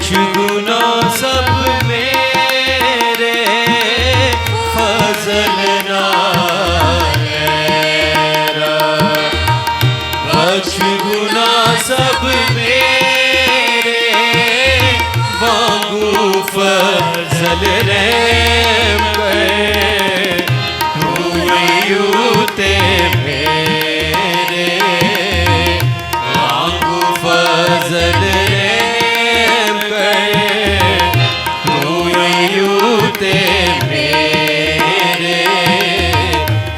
बख्श गुना सब मेरे फजल नारा, बख्श गुना सब मेरे वांगू फजल रहम कर हुते मेरे वांगू फजल रहम कर हुते मेरे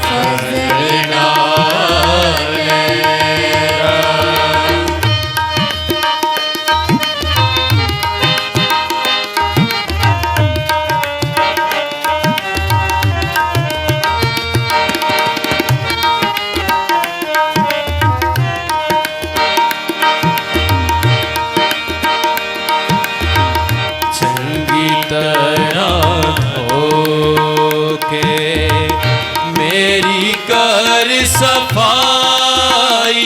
फजल नारा। मेरी कर सफाई,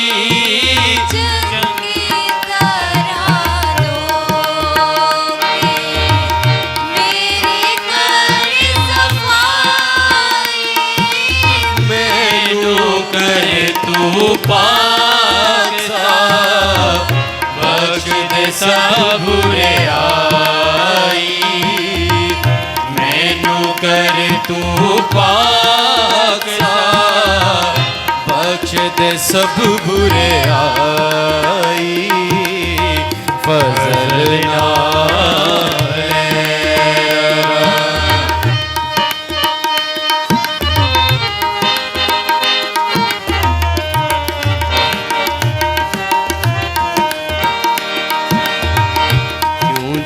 चंगी तरह धोके मेरी कर सफाई, मैनू कर तू पाक साफ, बख्श दे सब बुराई, मैनू कर तू पाक साफ, बख्श दे सब बुराई, फजल नारा।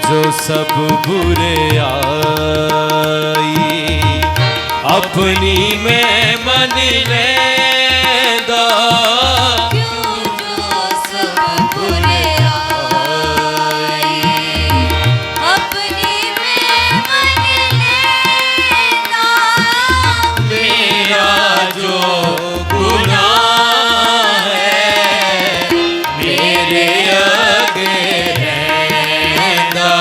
जो सब बुरे आई अपनी में मन लेंदा, क्यों जो सब बुरे आई अपनी में मन लेना, मेरा जो गुनाह है मेरे आगे रहंदा,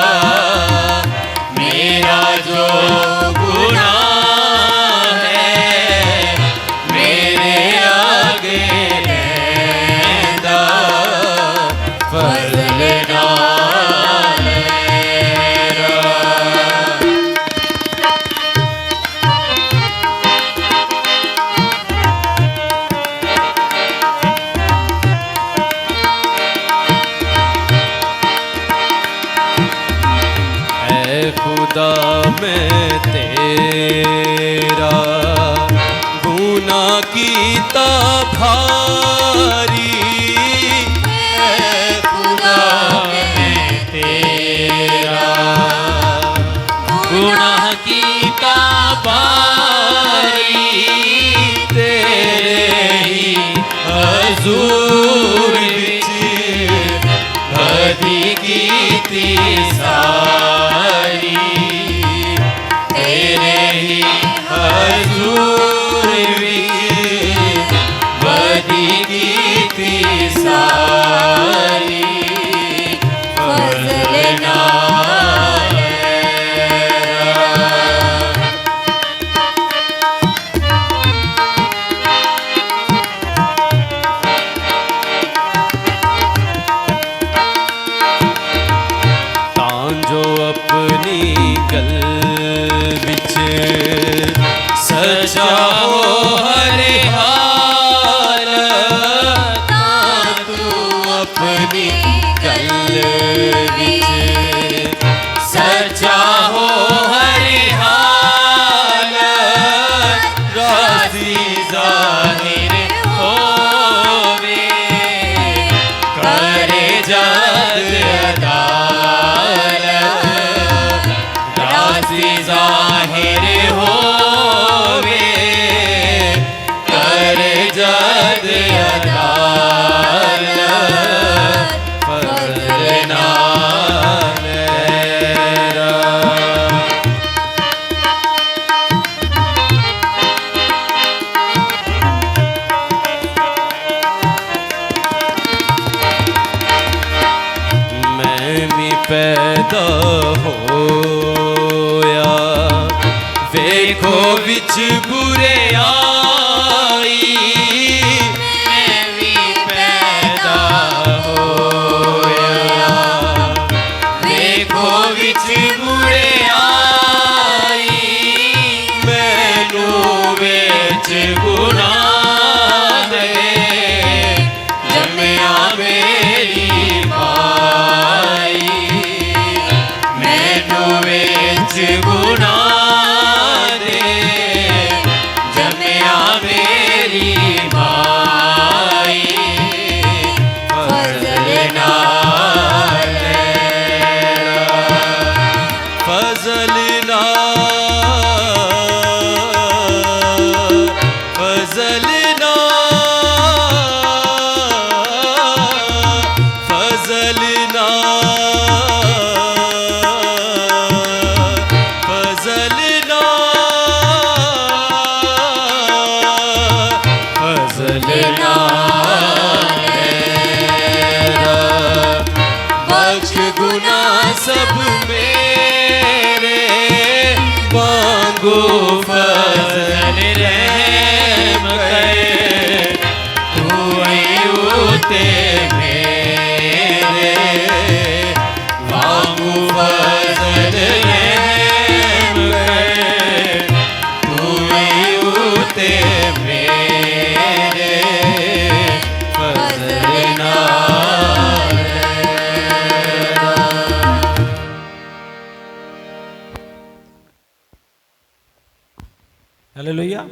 मेरा जो गुनाह है मेरे आगे रहंदा, फजल नारा। खुदा मैं तेरा गुनाह कीता भारी, है खुदा मैं तेरा गुनाह कीता भारी, तेरे ही हजूर विच भदी कीती सारी, तेरे ही हजूर विच बदी कीती सारी, फजल नारा। जो अपनी गल विच सजा हो हर हालत, तू अपनी गल विच सजा हो हर हालत, राज़ी ज़ाहिर होवे करे जद अदालत, राज़ी ज़ाहिर होवे करे जद अदालत, फजल नारा। मैं भी पैदा ਵੇਖੋ ਵਿੱਚ ਬੁਰੇ ਆਈ मैं भी पैदा ਹੋਇਆ ਵੇਖੋ ਵਿੱਚ ਬੁਰੇ ਆਈ ਮੈਨੂੰ ਵਿੱਚ ਗੁਨਾਹ ਦੇ ਜੰਮਿਆ ਮੇਰੀ ਮਾਈ ਮੈਨੂੰ ਵਿੱਚ ਗੁਨਾਹ ਦੇ ਜੰਮਿਆ ਮੇਰੀ ਮਾਈ ਫਜ਼ਲ ਨਾਲ ਫਜ਼ਲ ਨਾਲ ਫਜ਼ਲ बख्श गुना सब मेरे मांगो फजल रहम करे तू उते मेरे मांगो फजल रहम करे तू उते मेरे फजल हालेलुया।